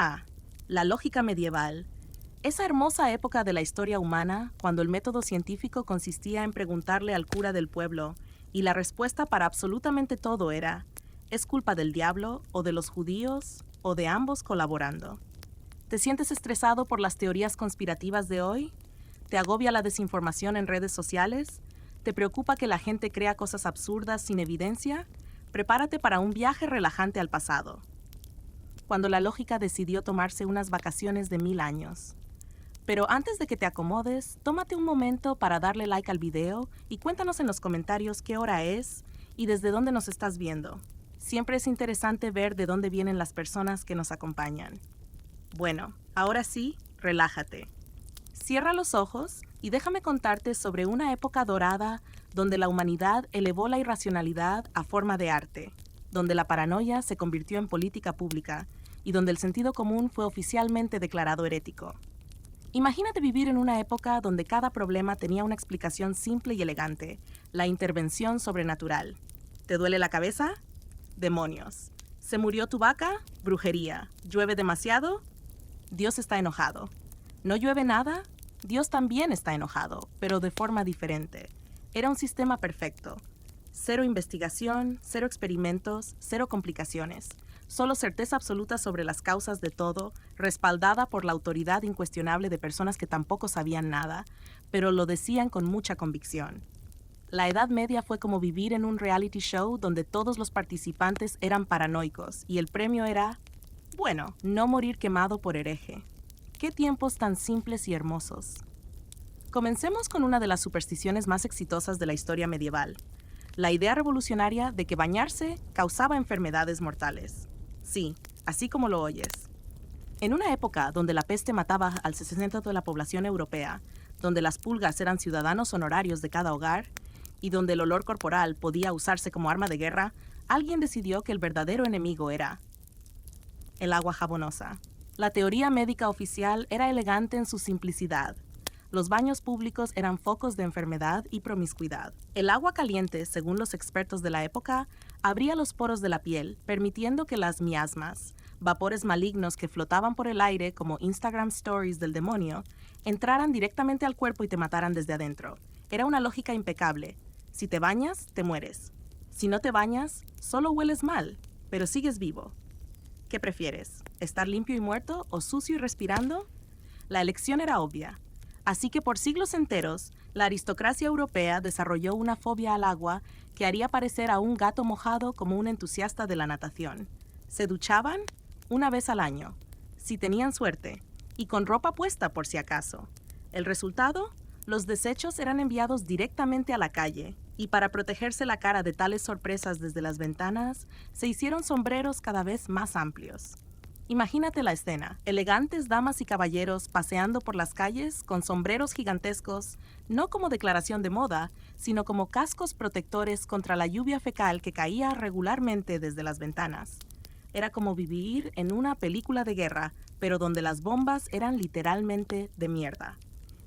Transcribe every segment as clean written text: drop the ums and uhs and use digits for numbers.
Ah, la lógica medieval. Esa hermosa época de la historia humana, cuando el método científico consistía en preguntarle al cura del pueblo, y la respuesta para absolutamente todo era, ¿es culpa del diablo, o de los judíos, o de ambos colaborando? ¿Te sientes estresado por las teorías conspirativas de hoy? ¿Te agobia la desinformación en redes sociales? ¿Te preocupa que la gente crea cosas absurdas sin evidencia? Prepárate para un viaje relajante al pasado, cuando la lógica decidió tomarse unas vacaciones de 1000 años. Pero antes de que te acomodes, tómate un momento para darle like al video y cuéntanos en los comentarios qué hora es y desde dónde nos estás viendo. Siempre es interesante ver de dónde vienen las personas que nos acompañan. Bueno, ahora sí, relájate. Cierra los ojos y déjame contarte sobre una época dorada donde la humanidad elevó la irracionalidad a forma de arte, donde la paranoia se convirtió en política pública y donde el sentido común fue oficialmente declarado herético. Imagínate vivir en una época donde cada problema tenía una explicación simple y elegante, la intervención sobrenatural. ¿Te duele la cabeza? Demonios. ¿Se murió tu vaca? Brujería. ¿Llueve demasiado? Dios está enojado. ¿No llueve nada? Dios también está enojado, pero de forma diferente. Era un sistema perfecto. Cero investigación, cero experimentos, cero complicaciones. Solo certeza absoluta sobre las causas de todo, respaldada por la autoridad incuestionable de personas que tampoco sabían nada, pero lo decían con mucha convicción. La Edad Media fue como vivir en un reality show donde todos los participantes eran paranoicos y el premio era, bueno, no morir quemado por hereje. ¡Qué tiempos tan simples y hermosos! Comencemos con una de las supersticiones más exitosas de la historia medieval, la idea revolucionaria de que bañarse causaba enfermedades mortales. Sí, así como lo oyes. En una época donde la peste mataba al 60% de la población europea, donde las pulgas eran ciudadanos honorarios de cada hogar y donde el olor corporal podía usarse como arma de guerra, alguien decidió que el verdadero enemigo era el agua jabonosa. La teoría médica oficial era elegante en su simplicidad. Los baños públicos eran focos de enfermedad y promiscuidad. El agua caliente, según los expertos de la época, abría los poros de la piel, permitiendo que las miasmas, vapores malignos que flotaban por el aire como Instagram Stories del demonio, entraran directamente al cuerpo y te mataran desde adentro. Era una lógica impecable. Si te bañas, te mueres. Si no te bañas, solo hueles mal, pero sigues vivo. ¿Qué prefieres? ¿Estar limpio y muerto o sucio y respirando? La elección era obvia. Así que por siglos enteros, la aristocracia europea desarrolló una fobia al agua que haría parecer a un gato mojado como un entusiasta de la natación. Se duchaban una vez al año, si tenían suerte, y con ropa puesta por si acaso. El resultado, los desechos eran enviados directamente a la calle, y para protegerse la cara de tales sorpresas desde las ventanas, se hicieron sombreros cada vez más amplios. Imagínate la escena, elegantes damas y caballeros paseando por las calles con sombreros gigantescos, no como declaración de moda, sino como cascos protectores contra la lluvia fecal que caía regularmente desde las ventanas. Era como vivir en una película de guerra, pero donde las bombas eran literalmente de mierda.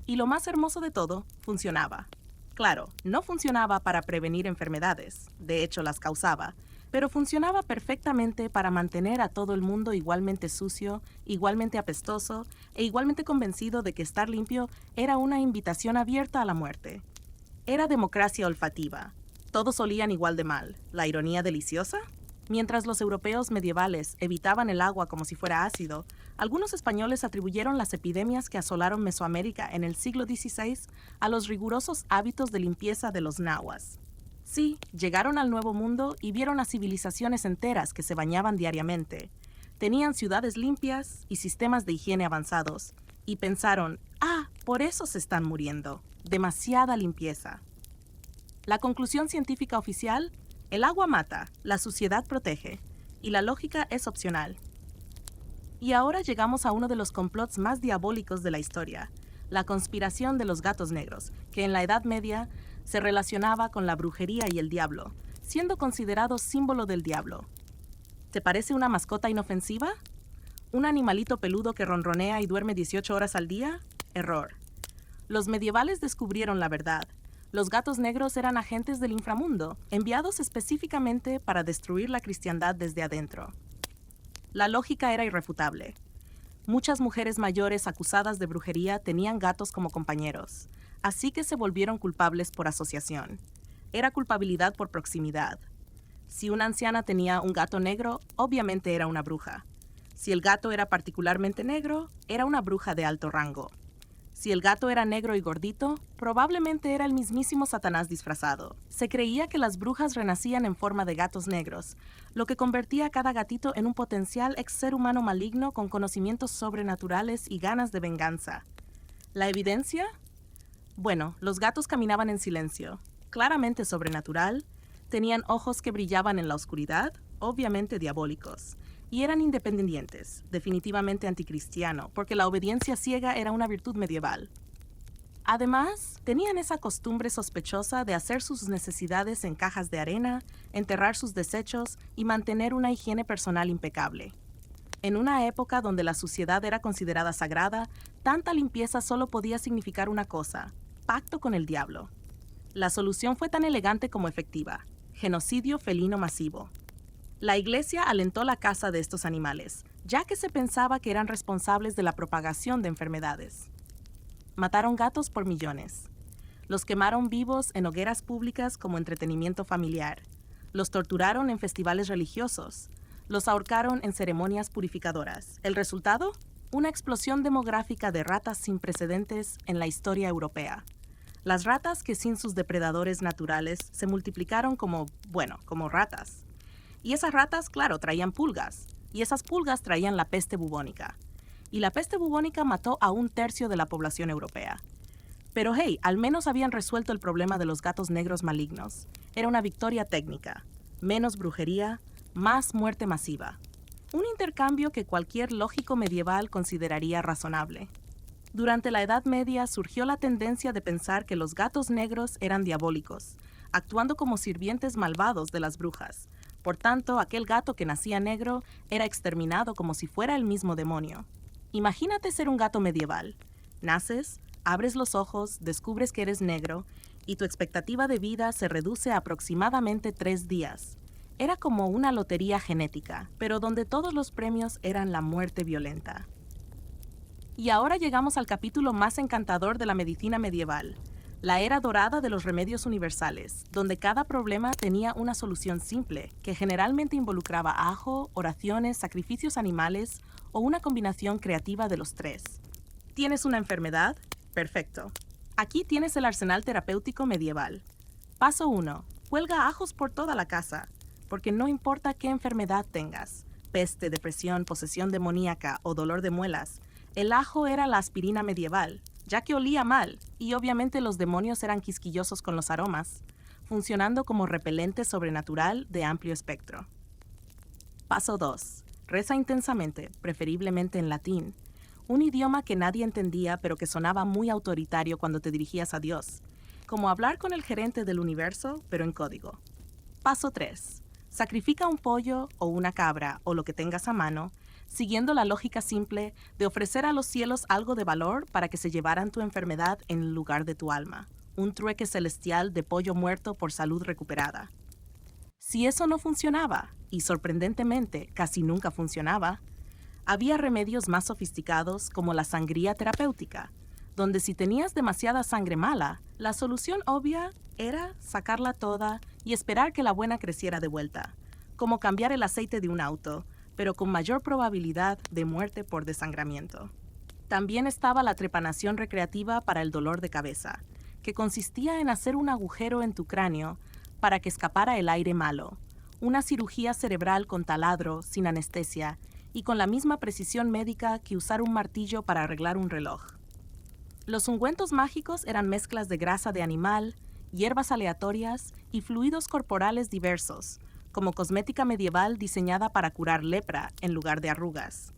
Y lo más hermoso de todo, funcionaba. Claro, no funcionaba para prevenir enfermedades, de hecho las causaba, pero funcionaba perfectamente para mantener a todo el mundo igualmente sucio, igualmente apestoso e igualmente convencido de que estar limpio era una invitación abierta a la muerte. Era democracia olfativa. Todos olían igual de mal. ¿La ironía deliciosa? Mientras los europeos medievales evitaban el agua como si fuera ácido, algunos españoles atribuyeron las epidemias que asolaron Mesoamérica en el siglo XVI a los rigurosos hábitos de limpieza de los nahuas. Sí, llegaron al Nuevo Mundo y vieron a civilizaciones enteras que se bañaban diariamente. Tenían ciudades limpias y sistemas de higiene avanzados. Y pensaron, por eso se están muriendo. Demasiada limpieza. La conclusión científica oficial, el agua mata, la suciedad protege, y la lógica es opcional. Y ahora llegamos a uno de los complots más diabólicos de la historia, la conspiración de los gatos negros, que en la Edad Media se relacionaba con la brujería y el diablo, siendo considerado símbolo del diablo. ¿Te parece una mascota inofensiva? ¿Un animalito peludo que ronronea y duerme 18 horas al día? Error. Los medievales descubrieron la verdad. Los gatos negros eran agentes del inframundo, enviados específicamente para destruir la cristiandad desde adentro. La lógica era irrefutable. Muchas mujeres mayores acusadas de brujería tenían gatos como compañeros, así que se volvieron culpables por asociación. Era culpabilidad por proximidad. Si una anciana tenía un gato negro, obviamente era una bruja. Si el gato era particularmente negro, era una bruja de alto rango. Si el gato era negro y gordito, probablemente era el mismísimo Satanás disfrazado. Se creía que las brujas renacían en forma de gatos negros, lo que convertía a cada gatito en un potencial ex ser humano maligno con conocimientos sobrenaturales y ganas de venganza. ¿La evidencia? Bueno, los gatos caminaban en silencio, claramente sobrenatural, tenían ojos que brillaban en la oscuridad, obviamente diabólicos, y eran independientes, definitivamente anticristiano, porque la obediencia ciega era una virtud medieval. Además, tenían esa costumbre sospechosa de hacer sus necesidades en cajas de arena, enterrar sus desechos y mantener una higiene personal impecable. En una época donde la suciedad era considerada sagrada, tanta limpieza solo podía significar una cosa: pacto con el diablo. La solución fue tan elegante como efectiva: genocidio felino masivo. La Iglesia alentó la caza de estos animales, ya que se pensaba que eran responsables de la propagación de enfermedades. Mataron gatos por millones. Los quemaron vivos en hogueras públicas como entretenimiento familiar. Los torturaron en festivales religiosos. Los ahorcaron en ceremonias purificadoras. ¿El resultado? Una explosión demográfica de ratas sin precedentes en la historia europea. Las ratas que sin sus depredadores naturales se multiplicaron como ratas. Y esas ratas, claro, traían pulgas. Y esas pulgas traían la peste bubónica. Y la peste bubónica mató a 1/3 de la población europea. Pero hey, al menos habían resuelto el problema de los gatos negros malignos. Era una victoria técnica. Menos brujería, más muerte masiva. Un intercambio que cualquier lógico medieval consideraría razonable. Durante la Edad Media surgió la tendencia de pensar que los gatos negros eran diabólicos, actuando como sirvientes malvados de las brujas. Por tanto, aquel gato que nacía negro era exterminado como si fuera el mismo demonio. Imagínate ser un gato medieval. Naces, abres los ojos, descubres que eres negro y tu expectativa de vida se reduce a aproximadamente 3 días. Era como una lotería genética, pero donde todos los premios eran la muerte violenta. Y ahora llegamos al capítulo más encantador de la medicina medieval, la era dorada de los remedios universales, donde cada problema tenía una solución simple, que generalmente involucraba ajo, oraciones, sacrificios animales o una combinación creativa de los tres. ¿Tienes una enfermedad? Perfecto. Aquí tienes el arsenal terapéutico medieval. Paso 1. Cuelga ajos por toda la casa, porque no importa qué enfermedad tengas, peste, depresión, posesión demoníaca o dolor de muelas, el ajo era la aspirina medieval, ya que olía mal, y obviamente los demonios eran quisquillosos con los aromas, funcionando como repelente sobrenatural de amplio espectro. Paso 2. Reza intensamente, preferiblemente en latín, un idioma que nadie entendía pero que sonaba muy autoritario cuando te dirigías a Dios, como hablar con el gerente del universo, pero en código. Paso 3. Sacrifica un pollo o una cabra o lo que tengas a mano, siguiendo la lógica simple de ofrecer a los cielos algo de valor para que se llevaran tu enfermedad en lugar de tu alma, un trueque celestial de pollo muerto por salud recuperada. Si eso no funcionaba, y sorprendentemente casi nunca funcionaba, había remedios más sofisticados como la sangría terapéutica, donde si tenías demasiada sangre mala, la solución obvia era sacarla toda y esperar que la buena creciera de vuelta, como cambiar el aceite de un auto, pero con mayor probabilidad de muerte por desangramiento. También estaba la trepanación recreativa para el dolor de cabeza, que consistía en hacer un agujero en tu cráneo para que escapara el aire malo, una cirugía cerebral con taladro, sin anestesia, y con la misma precisión médica que usar un martillo para arreglar un reloj. Los ungüentos mágicos eran mezclas de grasa de animal, hierbas aleatorias y fluidos corporales diversos, como cosmética medieval diseñada para curar lepra en lugar de arrugas.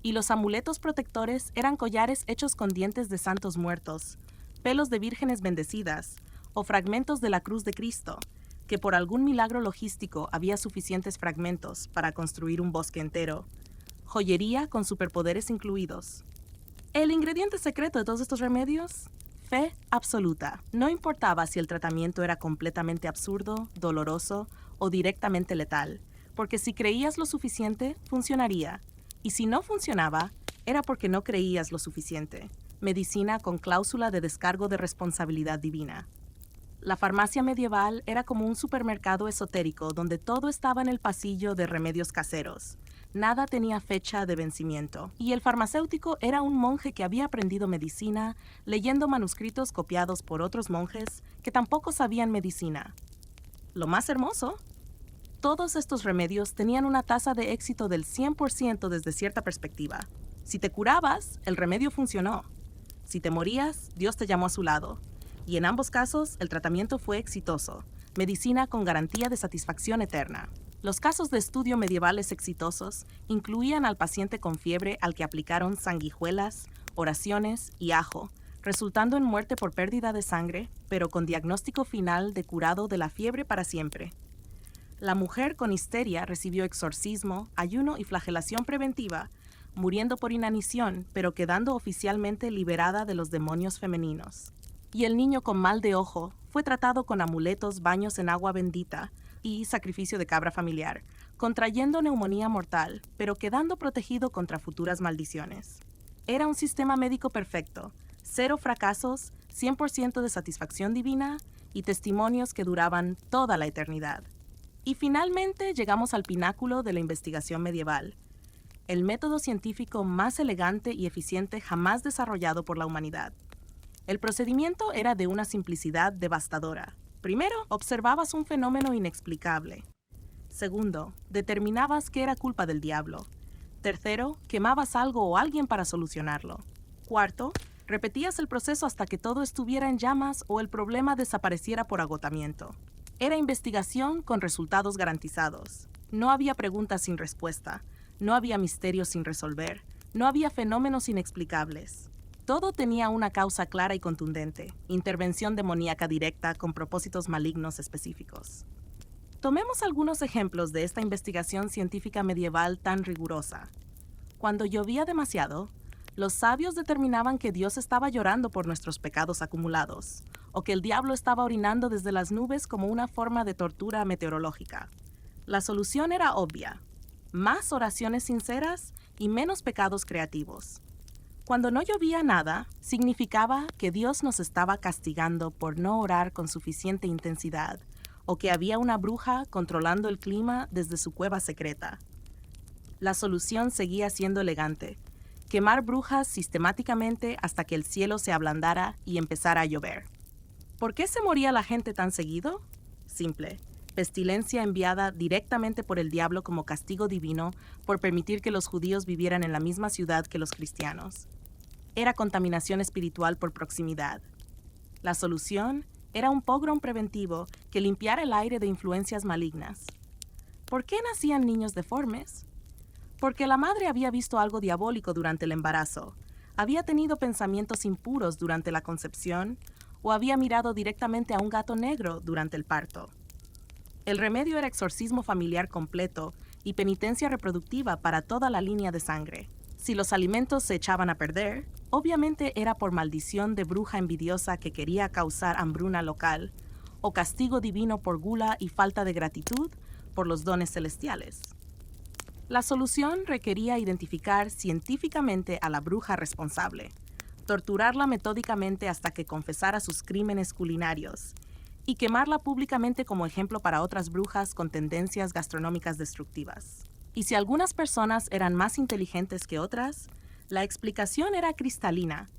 Y los amuletos protectores eran collares hechos con dientes de santos muertos, pelos de vírgenes bendecidas o fragmentos de la cruz de Cristo, que por algún milagro logístico había suficientes fragmentos para construir un bosque entero, joyería con superpoderes incluidos. ¿El ingrediente secreto de todos estos remedios? Fe absoluta. No importaba si el tratamiento era completamente absurdo, doloroso o directamente letal, porque si creías lo suficiente, funcionaría, y si no funcionaba, era porque no creías lo suficiente. Medicina con cláusula de descargo de responsabilidad divina. La farmacia medieval era como un supermercado esotérico donde todo estaba en el pasillo de remedios caseros. Nada tenía fecha de vencimiento. Y el farmacéutico era un monje que había aprendido medicina leyendo manuscritos copiados por otros monjes que tampoco sabían medicina. Lo más hermoso, todos estos remedios tenían una tasa de éxito del 100% desde cierta perspectiva. Si te curabas, el remedio funcionó. Si te morías, Dios te llamó a su lado. Y en ambos casos, el tratamiento fue exitoso. Medicina con garantía de satisfacción eterna. Los casos de estudio medievales exitosos incluían al paciente con fiebre al que aplicaron sanguijuelas, oraciones y ajo, resultando en muerte por pérdida de sangre, pero con diagnóstico final de curado de la fiebre para siempre. La mujer con histeria recibió exorcismo, ayuno y flagelación preventiva, muriendo por inanición, pero quedando oficialmente liberada de los demonios femeninos. Y el niño con mal de ojo fue tratado con amuletos, baños en agua bendita y sacrificio de cabra familiar, contrayendo neumonía mortal, pero quedando protegido contra futuras maldiciones. Era un sistema médico perfecto, 0 fracasos, 100% de satisfacción divina y testimonios que duraban toda la eternidad. Y finalmente llegamos al pináculo de la investigación medieval, el método científico más elegante y eficiente jamás desarrollado por la humanidad. El procedimiento era de una simplicidad devastadora. Primero, observabas un fenómeno inexplicable. Segundo, determinabas que era culpa del diablo. Tercero, quemabas algo o alguien para solucionarlo. Cuarto, repetías el proceso hasta que todo estuviera en llamas o el problema desapareciera por agotamiento. Era investigación con resultados garantizados. No había preguntas sin respuesta. No había misterios sin resolver. No había fenómenos inexplicables. Todo tenía una causa clara y contundente, intervención demoníaca directa con propósitos malignos específicos. Tomemos algunos ejemplos de esta investigación científica medieval tan rigurosa. Cuando llovía demasiado, los sabios determinaban que Dios estaba llorando por nuestros pecados acumulados, o que el diablo estaba orinando desde las nubes como una forma de tortura meteorológica. La solución era obvia: más oraciones sinceras y menos pecados creativos. Cuando no llovía nada, significaba que Dios nos estaba castigando por no orar con suficiente intensidad, o que había una bruja controlando el clima desde su cueva secreta. La solución seguía siendo elegante: quemar brujas sistemáticamente hasta que el cielo se ablandara y empezara a llover. ¿Por qué se moría la gente tan seguido? Simple: pestilencia enviada directamente por el diablo como castigo divino por permitir que los judíos vivieran en la misma ciudad que los cristianos. Era contaminación espiritual por proximidad. La solución era un pogrom preventivo que limpiara el aire de influencias malignas. ¿Por qué nacían niños deformes? Porque la madre había visto algo diabólico durante el embarazo, había tenido pensamientos impuros durante la concepción o había mirado directamente a un gato negro durante el parto. El remedio era exorcismo familiar completo y penitencia reproductiva para toda la línea de sangre. Si los alimentos se echaban a perder, obviamente era por maldición de bruja envidiosa que quería causar hambruna local, o castigo divino por gula y falta de gratitud por los dones celestiales. La solución requería identificar científicamente a la bruja responsable, torturarla metódicamente hasta que confesara sus crímenes culinarios, y quemarla públicamente como ejemplo para otras brujas con tendencias gastronómicas destructivas. Y si algunas personas eran más inteligentes que otras, la explicación era cristalina.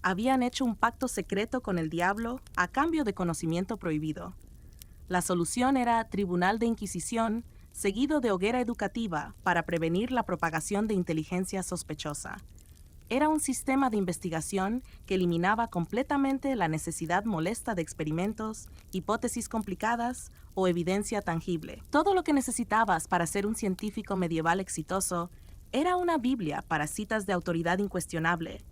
Habían hecho un pacto secreto con el diablo a cambio de conocimiento prohibido. La solución era tribunal de inquisición, seguido de hoguera educativa para prevenir la propagación de inteligencia sospechosa. Era un sistema de investigación que eliminaba completamente la necesidad molesta de experimentos, hipótesis complicadas o evidencia tangible. Todo lo que necesitabas para ser un científico medieval exitoso era una Biblia para citas de autoridad incuestionable,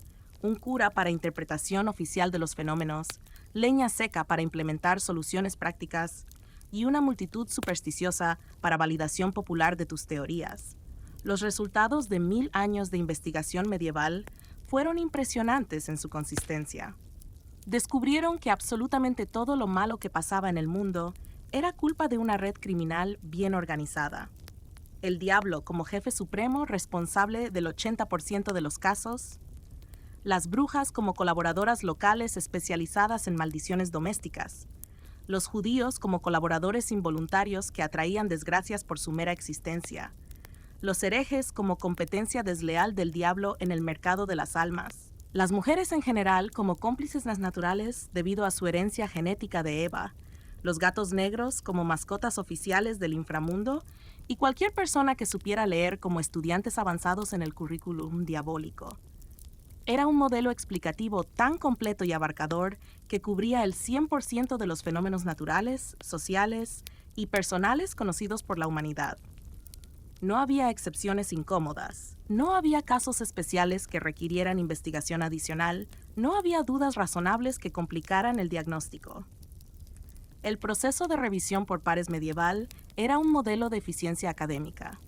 un cura para interpretación oficial de los fenómenos, leña seca para implementar soluciones prácticas y una multitud supersticiosa para validación popular de tus teorías. Los resultados de 1000 años de investigación medieval fueron impresionantes en su consistencia. Descubrieron que absolutamente todo lo malo que pasaba en el mundo era culpa de una red criminal bien organizada. el diablo como jefe supremo responsable del 80% de los casos, las brujas como colaboradoras locales especializadas en maldiciones domésticas, los judíos como colaboradores involuntarios que atraían desgracias por su mera existencia, los herejes como competencia desleal del diablo en el mercado de las almas, las mujeres en general como cómplices naturales debido a su herencia genética de Eva, los gatos negros como mascotas oficiales del inframundo y cualquier persona que supiera leer como estudiantes avanzados en el currículum diabólico. Era un modelo explicativo tan completo y abarcador que cubría el 100% de los fenómenos naturales, sociales y personales conocidos por la humanidad. No había excepciones incómodas, no había casos especiales que requirieran investigación adicional, no había dudas razonables que complicaran el diagnóstico. El proceso de revisión por pares medieval era un modelo de eficiencia académica.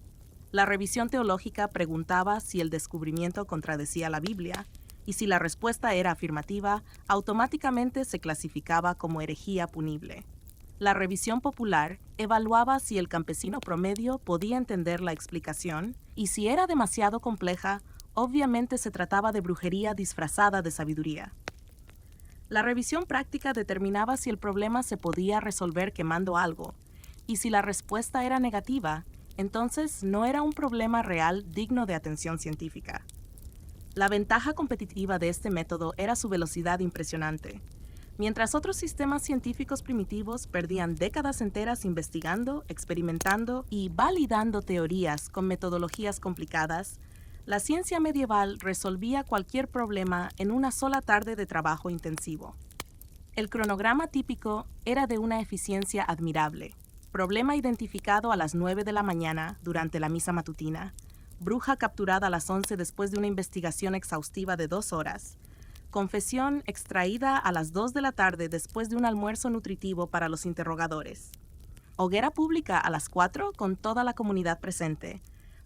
La revisión teológica preguntaba si el descubrimiento contradecía la Biblia, y si la respuesta era afirmativa, automáticamente se clasificaba como herejía punible. La revisión popular evaluaba si el campesino promedio podía entender la explicación, y si era demasiado compleja, obviamente se trataba de brujería disfrazada de sabiduría. La revisión práctica determinaba si el problema se podía resolver quemando algo, y si la respuesta era negativa, entonces no era un problema real digno de atención científica. La ventaja competitiva de este método era su velocidad impresionante. Mientras otros sistemas científicos primitivos perdían décadas enteras investigando, experimentando y validando teorías con metodologías complicadas, la ciencia medieval resolvía cualquier problema en una sola tarde de trabajo intensivo. El cronograma típico era de una eficiencia admirable. Problema identificado a las 9 de la mañana durante la misa matutina. Bruja capturada a las 11 después de una investigación exhaustiva de 2 horas. Confesión extraída a las 2 de la tarde después de un almuerzo nutritivo para los interrogadores. Hoguera pública a las 4 con toda la comunidad presente.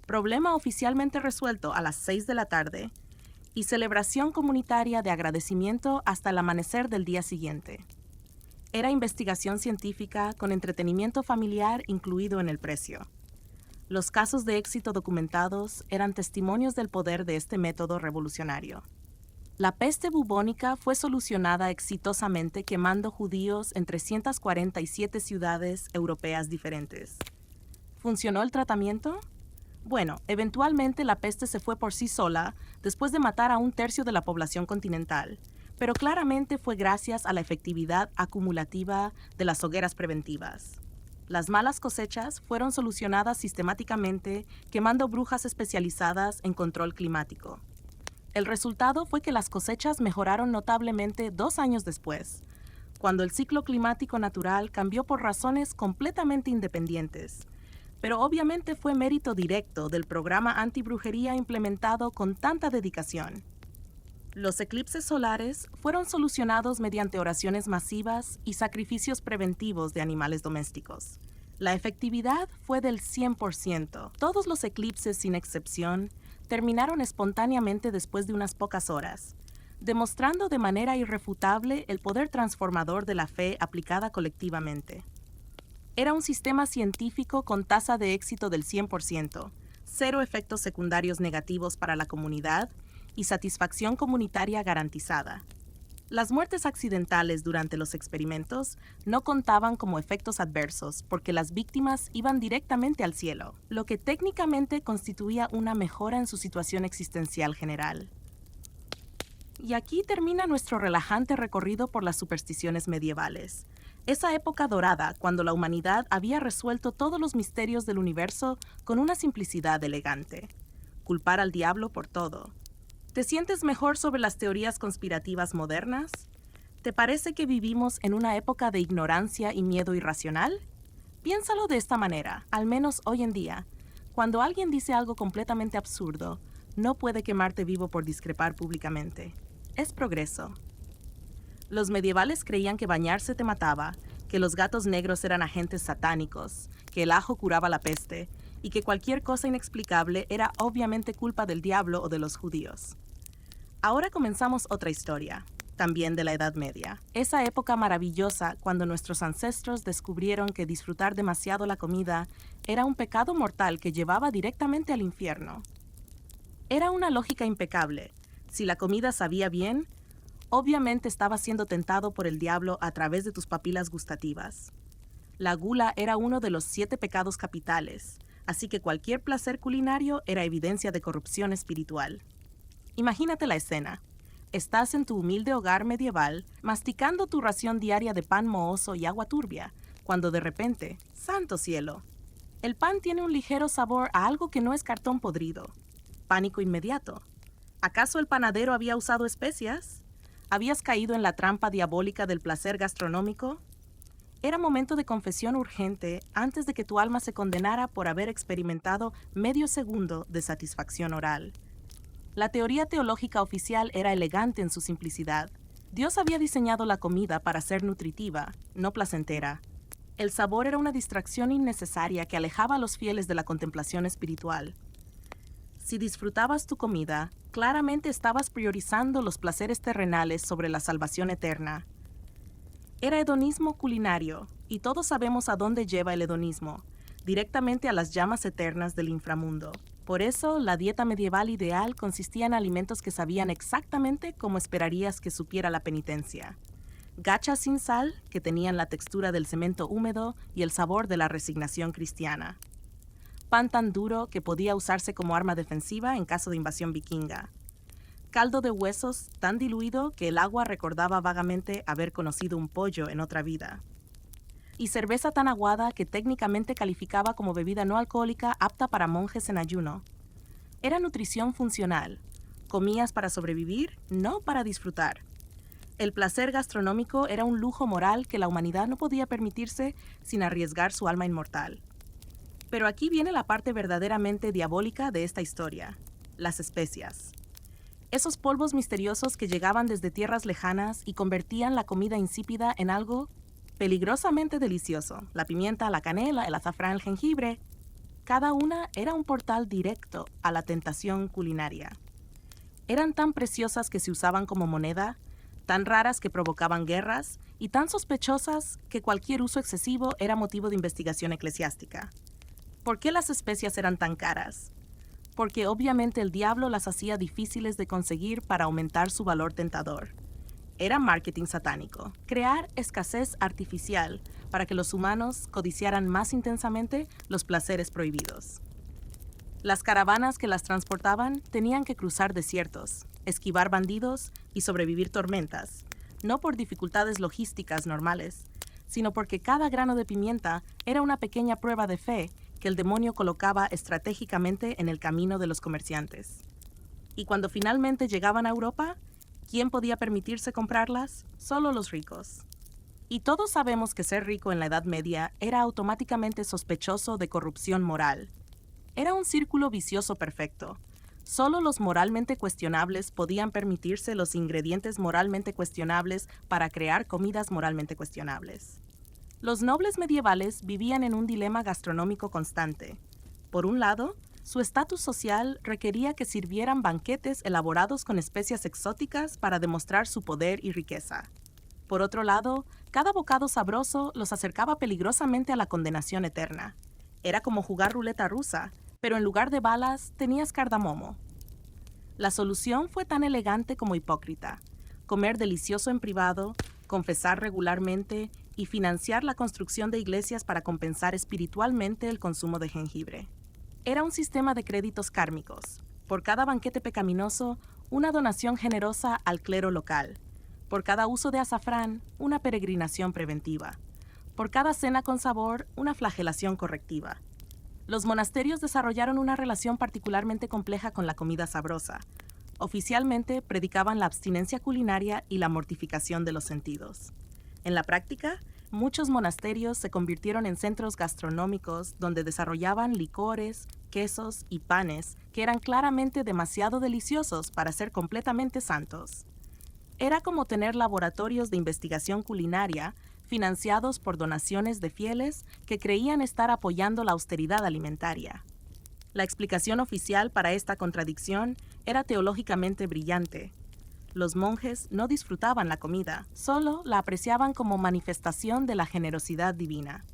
Problema oficialmente resuelto a las 6 de la tarde. Y celebración comunitaria de agradecimiento hasta el amanecer del día siguiente. Era investigación científica con entretenimiento familiar incluido en el precio. Los casos de éxito documentados eran testimonios del poder de este método revolucionario. La peste bubónica fue solucionada exitosamente quemando judíos en 347 ciudades europeas diferentes. ¿Funcionó el tratamiento? Bueno, eventualmente la peste se fue por sí sola después de matar a 1/3 de la población continental, pero claramente fue gracias a la efectividad acumulativa de las hogueras preventivas. Las malas cosechas fueron solucionadas sistemáticamente quemando brujas especializadas en control climático. El resultado fue que las cosechas mejoraron notablemente 2 años después, cuando el ciclo climático natural cambió por razones completamente independientes, pero obviamente fue mérito directo del programa antibrujería implementado con tanta dedicación. Los eclipses solares fueron solucionados mediante oraciones masivas y sacrificios preventivos de animales domésticos. La efectividad fue del 100%. Todos los eclipses, sin excepción, terminaron espontáneamente después de unas pocas horas, demostrando de manera irrefutable el poder transformador de la fe aplicada colectivamente. Era un sistema científico con tasa de éxito del 100%, 0 efectos secundarios negativos para la comunidad y satisfacción comunitaria garantizada. Las muertes accidentales durante los experimentos no contaban como efectos adversos porque las víctimas iban directamente al cielo, lo que técnicamente constituía una mejora en su situación existencial general. Y aquí termina nuestro relajante recorrido por las supersticiones medievales. Esa época dorada cuando la humanidad había resuelto todos los misterios del universo con una simplicidad elegante. Culpar al diablo por todo. ¿Te sientes mejor sobre las teorías conspirativas modernas? ¿Te parece que vivimos en una época de ignorancia y miedo irracional? Piénsalo de esta manera, al menos hoy en día. Cuando alguien dice algo completamente absurdo, no puede quemarte vivo por discrepar públicamente. Es progreso. Los medievales creían que bañarse te mataba, que los gatos negros eran agentes satánicos, que el ajo curaba la peste, y que cualquier cosa inexplicable era obviamente culpa del diablo o de los judíos. Ahora comenzamos otra historia. también de la Edad Media. Esa época maravillosa cuando nuestros ancestros descubrieron que disfrutar demasiado la comida era un pecado mortal que llevaba directamente al infierno. Era una lógica impecable. Si la comida sabía bien, obviamente estabas siendo tentado por el diablo a través de tus papilas gustativas. La gula era uno de los 7 pecados capitales, así que cualquier placer culinario era evidencia de corrupción espiritual. Imagínate la escena. Estás en tu humilde hogar medieval, masticando tu ración diaria de pan mohoso y agua turbia, cuando de repente, ¡santo cielo! El pan tiene un ligero sabor a algo que no es cartón podrido. Pánico inmediato. ¿Acaso el panadero había usado especias? ¿Habías caído en la trampa diabólica del placer gastronómico? Era momento de confesión urgente antes de que tu alma se condenara por haber experimentado medio segundo de satisfacción oral. La teoría teológica oficial era elegante en su simplicidad. Dios había diseñado la comida para ser nutritiva, no placentera. El sabor era una distracción innecesaria que alejaba a los fieles de la contemplación espiritual. Si disfrutabas tu comida, claramente estabas priorizando los placeres terrenales sobre la salvación eterna. Era hedonismo culinario, y todos sabemos a dónde lleva el hedonismo, directamente a las llamas eternas del inframundo. Por eso, la dieta medieval ideal consistía en alimentos que sabían exactamente como esperarías que supiera la penitencia. Gachas sin sal, que tenían la textura del cemento húmedo y el sabor de la resignación cristiana. Pan tan duro que podía usarse como arma defensiva en caso de invasión vikinga. Caldo de huesos tan diluido que el agua recordaba vagamente haber conocido un pollo en otra vida. Y cerveza tan aguada que técnicamente calificaba como bebida no alcohólica apta para monjes en ayuno. Era nutrición funcional. Comías para sobrevivir, no para disfrutar. El placer gastronómico era un lujo moral que la humanidad no podía permitirse sin arriesgar su alma inmortal. Pero aquí viene la parte verdaderamente diabólica de esta historia: las especias. Esos polvos misteriosos que llegaban desde tierras lejanas y convertían la comida insípida en algo peligrosamente delicioso. La pimienta, la canela, el azafrán, el jengibre. Cada una era un portal directo a la tentación culinaria. Eran tan preciosas que se usaban como moneda, tan raras que provocaban guerras y tan sospechosas que cualquier uso excesivo era motivo de investigación eclesiástica. ¿Por qué las especias eran tan caras? Porque obviamente el diablo las hacía difíciles de conseguir para aumentar su valor tentador. Era marketing satánico, crear escasez artificial para que los humanos codiciaran más intensamente los placeres prohibidos. Las caravanas que las transportaban tenían que cruzar desiertos, esquivar bandidos y sobrevivir tormentas, no por dificultades logísticas normales, sino porque cada grano de pimienta era una pequeña prueba de fe que el demonio colocaba estratégicamente en el camino de los comerciantes. Y cuando finalmente llegaban a Europa, ¿quién podía permitirse comprarlas? Solo los ricos. Y todos sabemos que ser rico en la Edad Media era automáticamente sospechoso de corrupción moral. Era un círculo vicioso perfecto. Solo los moralmente cuestionables podían permitirse los ingredientes moralmente cuestionables para crear comidas moralmente cuestionables. Los nobles medievales vivían en un dilema gastronómico constante. Por un lado, su estatus social requería que sirvieran banquetes elaborados con especias exóticas para demostrar su poder y riqueza. Por otro lado, cada bocado sabroso los acercaba peligrosamente a la condenación eterna. Era como jugar ruleta rusa, pero en lugar de balas tenías cardamomo. La solución fue tan elegante como hipócrita: comer delicioso en privado, confesar regularmente y financiar la construcción de iglesias para compensar espiritualmente el consumo de jengibre. Era un sistema de créditos kármicos. Por cada banquete pecaminoso, una donación generosa al clero local. Por cada uso de azafrán, una peregrinación preventiva. Por cada cena con sabor, una flagelación correctiva. Los monasterios desarrollaron una relación particularmente compleja con la comida sabrosa. Oficialmente predicaban la abstinencia culinaria y la mortificación de los sentidos. En la práctica, muchos monasterios se convirtieron en centros gastronómicos donde desarrollaban licores, quesos y panes que eran claramente demasiado deliciosos para ser completamente santos. Era como tener laboratorios de investigación culinaria financiados por donaciones de fieles que creían estar apoyando la austeridad alimentaria. La explicación oficial para esta contradicción era teológicamente brillante. Los monjes no disfrutaban la comida, solo la apreciaban como manifestación de la generosidad divina.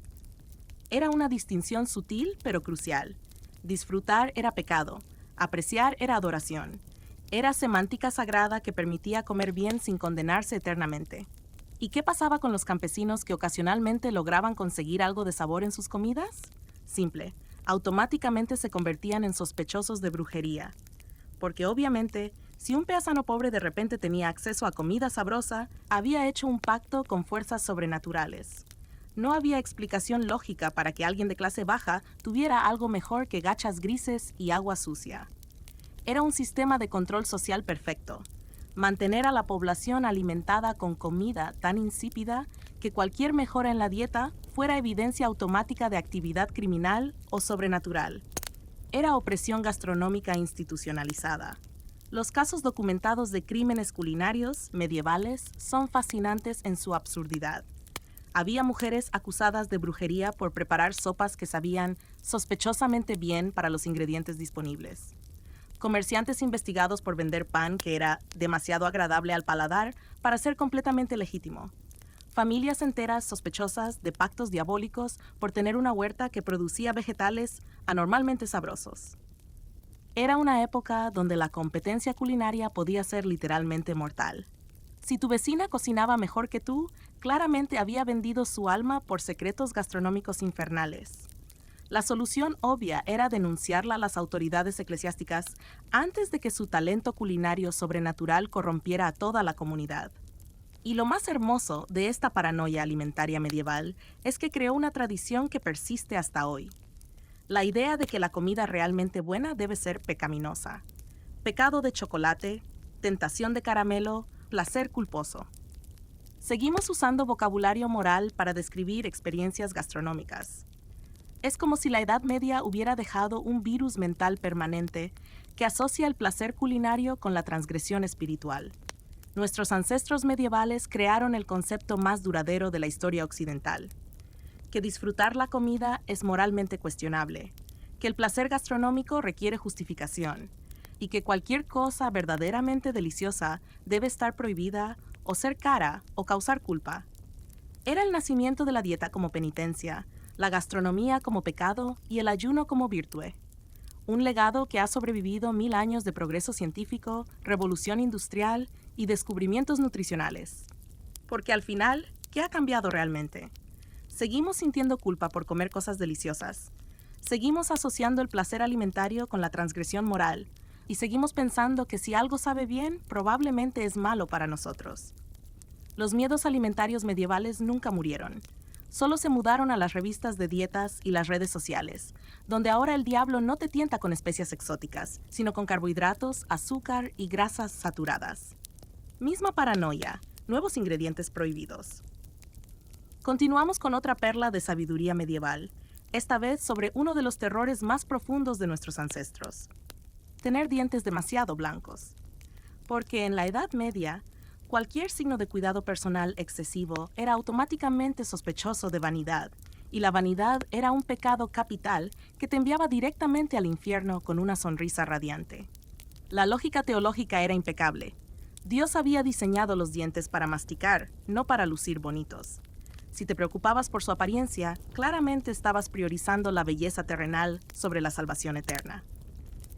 Era una distinción sutil pero crucial. Disfrutar era pecado, apreciar era adoración. Era semántica sagrada que permitía comer bien sin condenarse eternamente. ¿Y qué pasaba con los campesinos que ocasionalmente lograban conseguir algo de sabor en sus comidas? Simple, automáticamente se convertían en sospechosos de brujería. Porque obviamente, si un peasano pobre de repente tenía acceso a comida sabrosa, había hecho un pacto con fuerzas sobrenaturales. No había explicación lógica para que alguien de clase baja tuviera algo mejor que gachas grises y agua sucia. Era un sistema de control social perfecto. Mantener a la población alimentada con comida tan insípida que cualquier mejora en la dieta fuera evidencia automática de actividad criminal o sobrenatural. Era opresión gastronómica institucionalizada. Los casos documentados de crímenes culinarios medievales son fascinantes en su absurdidad. Había mujeres acusadas de brujería por preparar sopas que sabían sospechosamente bien para los ingredientes disponibles. Comerciantes investigados por vender pan que era demasiado agradable al paladar para ser completamente legítimo. Familias enteras sospechosas de pactos diabólicos por tener una huerta que producía vegetales anormalmente sabrosos. Era una época donde la competencia culinaria podía ser literalmente mortal. Si tu vecina cocinaba mejor que tú, claramente había vendido su alma por secretos gastronómicos infernales. La solución obvia era denunciarla a las autoridades eclesiásticas antes de que su talento culinario sobrenatural corrompiera a toda la comunidad. Y lo más hermoso de esta paranoia alimentaria medieval es que creó una tradición que persiste hasta hoy. La idea de que la comida realmente buena debe ser pecaminosa. Pecado de chocolate, tentación de caramelo, placer culposo. Seguimos usando vocabulario moral para describir experiencias gastronómicas. Es como si la Edad Media hubiera dejado un virus mental permanente que asocia el placer culinario con la transgresión espiritual. Nuestros ancestros medievales crearon el concepto más duradero de la historia occidental, que disfrutar la comida es moralmente cuestionable, que el placer gastronómico requiere justificación, y que cualquier cosa verdaderamente deliciosa debe estar prohibida o ser cara o causar culpa. Era el nacimiento de la dieta como penitencia, la gastronomía como pecado y el ayuno como virtue. Un legado que ha sobrevivido 1000 años de progreso científico, revolución industrial y descubrimientos nutricionales. Porque al final, ¿qué ha cambiado realmente? Seguimos sintiendo culpa por comer cosas deliciosas. Seguimos asociando el placer alimentario con la transgresión moral y seguimos pensando que si algo sabe bien, probablemente es malo para nosotros. Los miedos alimentarios medievales nunca murieron. Solo se mudaron a las revistas de dietas y las redes sociales, donde ahora el diablo no te tienta con especias exóticas, sino con carbohidratos, azúcar y grasas saturadas. Misma paranoia, nuevos ingredientes prohibidos. Continuamos con otra perla de sabiduría medieval, esta vez sobre uno de los terrores más profundos de nuestros ancestros: tener dientes demasiado blancos. Porque en la Edad Media, cualquier signo de cuidado personal excesivo era automáticamente sospechoso de vanidad, y la vanidad era un pecado capital que te enviaba directamente al infierno con una sonrisa radiante. La lógica teológica era impecable. Dios había diseñado los dientes para masticar, no para lucir bonitos. Si te preocupabas por su apariencia, claramente estabas priorizando la belleza terrenal sobre la salvación eterna.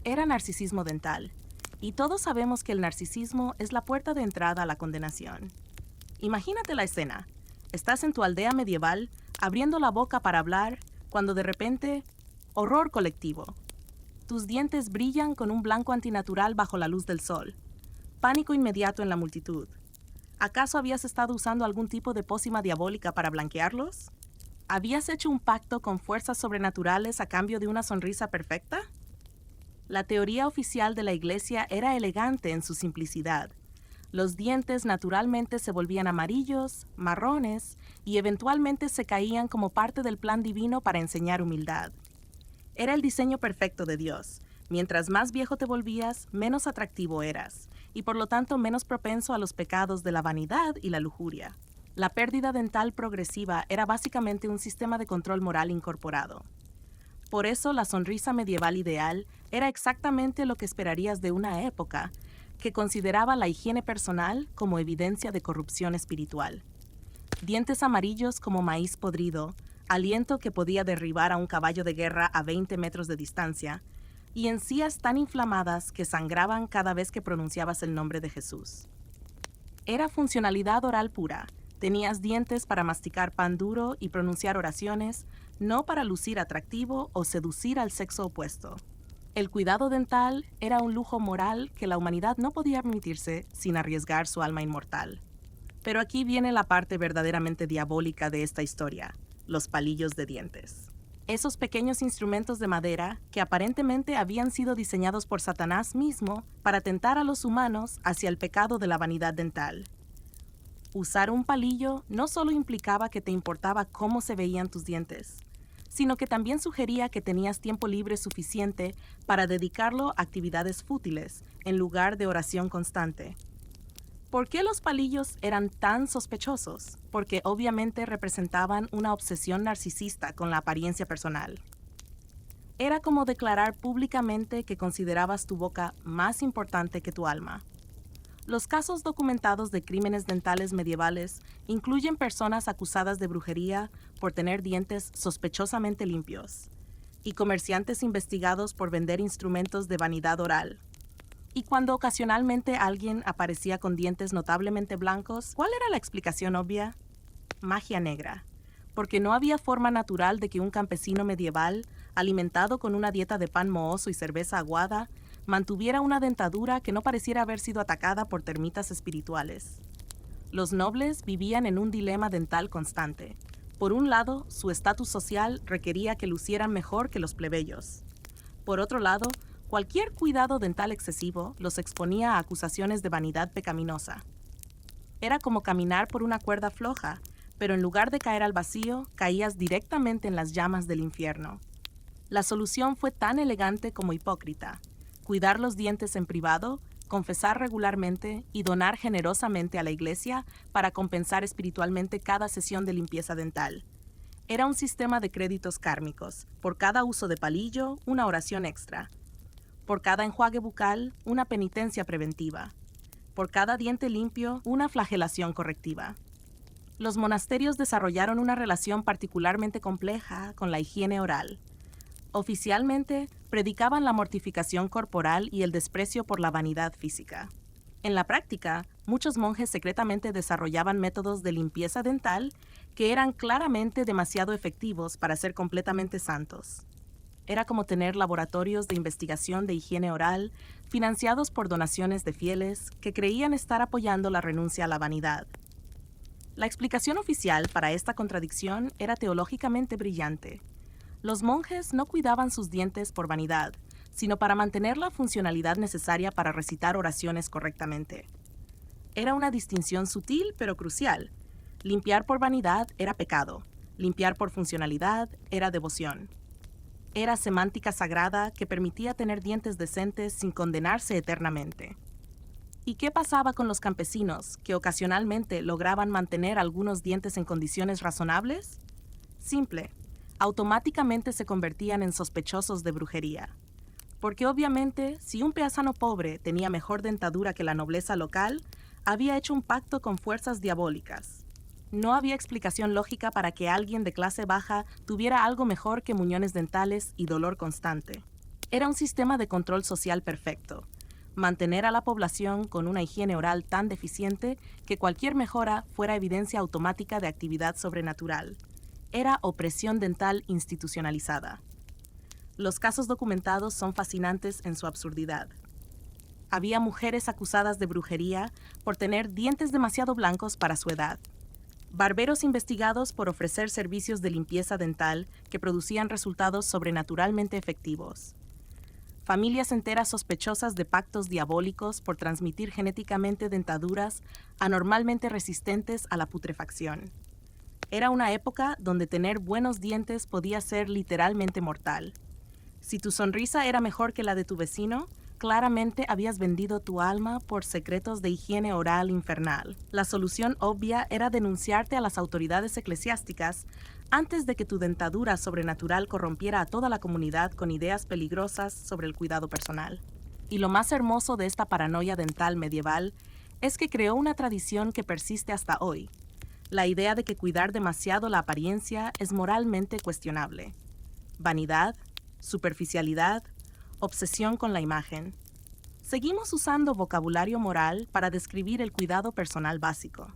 Era narcisismo dental. Y todos sabemos que el narcisismo es la puerta de entrada a la condenación. Imagínate la escena. Estás en tu aldea medieval, abriendo la boca para hablar, cuando de repente, horror colectivo. Tus dientes brillan con un blanco antinatural bajo la luz del sol. Pánico inmediato en la multitud. ¿Acaso habías estado usando algún tipo de pócima diabólica para blanquearlos? ¿Habías hecho un pacto con fuerzas sobrenaturales a cambio de una sonrisa perfecta? La teoría oficial de la Iglesia era elegante en su simplicidad. Los dientes naturalmente se volvían amarillos, marrones y eventualmente se caían como parte del plan divino para enseñar humildad. Era el diseño perfecto de Dios. Mientras más viejo te volvías, menos atractivo eras, y por lo tanto menos propenso a los pecados de la vanidad y la lujuria. La pérdida dental progresiva era básicamente un sistema de control moral incorporado. Por eso la sonrisa medieval ideal era exactamente lo que esperarías de una época, que consideraba la higiene personal como evidencia de corrupción espiritual. Dientes amarillos como maíz podrido, aliento que podía derribar a un caballo de guerra a 20 metros de distancia, y encías tan inflamadas que sangraban cada vez que pronunciabas el nombre de Jesús. Era funcionalidad oral pura. Tenías dientes para masticar pan duro y pronunciar oraciones, no para lucir atractivo o seducir al sexo opuesto. El cuidado dental era un lujo moral que la humanidad no podía permitirse sin arriesgar su alma inmortal. Pero aquí viene la parte verdaderamente diabólica de esta historia, los palillos de dientes. Esos pequeños instrumentos de madera que aparentemente habían sido diseñados por Satanás mismo para tentar a los humanos hacia el pecado de la vanidad dental. Usar un palillo no solo implicaba que te importaba cómo se veían tus dientes, sino que también sugería que tenías tiempo libre suficiente para dedicarlo a actividades fútiles en lugar de oración constante. ¿Por qué los palillos eran tan sospechosos? Porque obviamente representaban una obsesión narcisista con la apariencia personal. Era como declarar públicamente que considerabas tu boca más importante que tu alma. Los casos documentados de crímenes dentales medievales incluyen personas acusadas de brujería por tener dientes sospechosamente limpios, y comerciantes investigados por vender instrumentos de vanidad oral. Y cuando ocasionalmente alguien aparecía con dientes notablemente blancos, ¿cuál era la explicación obvia? Magia negra, porque no había forma natural de que un campesino medieval, alimentado con una dieta de pan mohoso y cerveza aguada, mantuviera una dentadura que no pareciera haber sido atacada por termitas espirituales. Los nobles vivían en un dilema dental constante. Por un lado, su estatus social requería que lucieran mejor que los plebeyos. Por otro lado, cualquier cuidado dental excesivo los exponía a acusaciones de vanidad pecaminosa. Era como caminar por una cuerda floja, pero en lugar de caer al vacío, caías directamente en las llamas del infierno. La solución fue tan elegante como hipócrita: cuidar los dientes en privado, confesar regularmente y donar generosamente a la iglesia para compensar espiritualmente cada sesión de limpieza dental. Era un sistema de créditos kármicos. Por cada uso de palillo, una oración extra. Por cada enjuague bucal, una penitencia preventiva. Por cada diente limpio, una flagelación correctiva. Los monasterios desarrollaron una relación particularmente compleja con la higiene oral. Oficialmente, predicaban la mortificación corporal y el desprecio por la vanidad física. En la práctica, muchos monjes secretamente desarrollaban métodos de limpieza dental que eran claramente demasiado efectivos para ser completamente santos. Era como tener laboratorios de investigación de higiene oral financiados por donaciones de fieles que creían estar apoyando la renuncia a la vanidad. La explicación oficial para esta contradicción era teológicamente brillante. Los monjes no cuidaban sus dientes por vanidad, sino para mantener la funcionalidad necesaria para recitar oraciones correctamente. Era una distinción sutil pero crucial. Limpiar por vanidad era pecado. Limpiar por funcionalidad era devoción. Era semántica sagrada que permitía tener dientes decentes sin condenarse eternamente. ¿Y qué pasaba con los campesinos que ocasionalmente lograban mantener algunos dientes en condiciones razonables? Simple. Automáticamente se convertían en sospechosos de brujería. Porque obviamente, si un peasano pobre tenía mejor dentadura que la nobleza local, había hecho un pacto con fuerzas diabólicas. No había explicación lógica para que alguien de clase baja tuviera algo mejor que muñones dentales y dolor constante. Era un sistema de control social perfecto. Mantener a la población con una higiene oral tan deficiente que cualquier mejora fuera evidencia automática de actividad sobrenatural. Era opresión dental institucionalizada. Los casos documentados son fascinantes en su absurdidad. Había mujeres acusadas de brujería por tener dientes demasiado blancos para su edad. Barberos investigados por ofrecer servicios de limpieza dental que producían resultados sobrenaturalmente efectivos. Familias enteras sospechosas de pactos diabólicos por transmitir genéticamente dentaduras anormalmente resistentes a la putrefacción. Era una época donde tener buenos dientes podía ser literalmente mortal. Si tu sonrisa era mejor que la de tu vecino, claramente habías vendido tu alma por secretos de higiene oral infernal. La solución obvia era denunciarte a las autoridades eclesiásticas antes de que tu dentadura sobrenatural corrompiera a toda la comunidad con ideas peligrosas sobre el cuidado personal. Y lo más hermoso de esta paranoia dental medieval es que creó una tradición que persiste hasta hoy, la idea de que cuidar demasiado la apariencia es moralmente cuestionable. Vanidad, superficialidad, obsesión con la imagen. Seguimos usando vocabulario moral para describir el cuidado personal básico.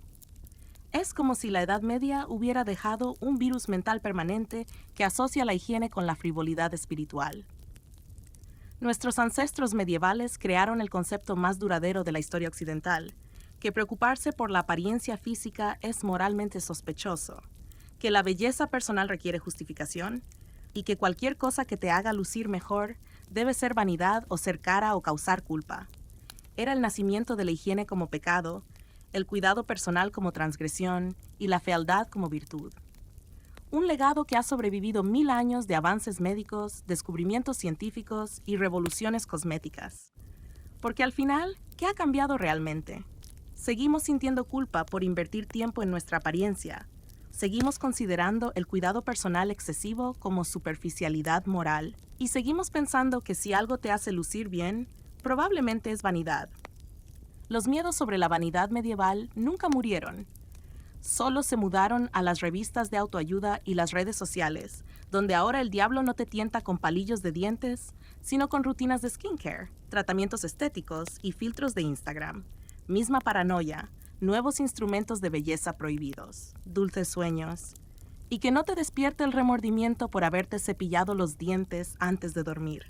Es como si la Edad Media hubiera dejado un virus mental permanente que asocia la higiene con la frivolidad espiritual. Nuestros ancestros medievales crearon el concepto más duradero de la historia occidental, que preocuparse por la apariencia física es moralmente sospechoso, que la belleza personal requiere justificación y que cualquier cosa que te haga lucir mejor debe ser vanidad o ser cara o causar culpa. Era el nacimiento de la higiene como pecado, el cuidado personal como transgresión y la fealdad como virtud. Un legado que ha sobrevivido 1000 años de avances médicos, descubrimientos científicos y revoluciones cosméticas. Porque al final, ¿qué ha cambiado realmente? Seguimos sintiendo culpa por invertir tiempo en nuestra apariencia. Seguimos considerando el cuidado personal excesivo como superficialidad moral. Y seguimos pensando que si algo te hace lucir bien, probablemente es vanidad. Los miedos sobre la vanidad medieval nunca murieron. Solo se mudaron a las revistas de autoayuda y las redes sociales, donde ahora el diablo no te tienta con palillos de dientes, sino con rutinas de skincare, tratamientos estéticos y filtros de Instagram. Misma paranoia, nuevos instrumentos de belleza prohibidos, dulces sueños. Y que no te despierte el remordimiento por haberte cepillado los dientes antes de dormir.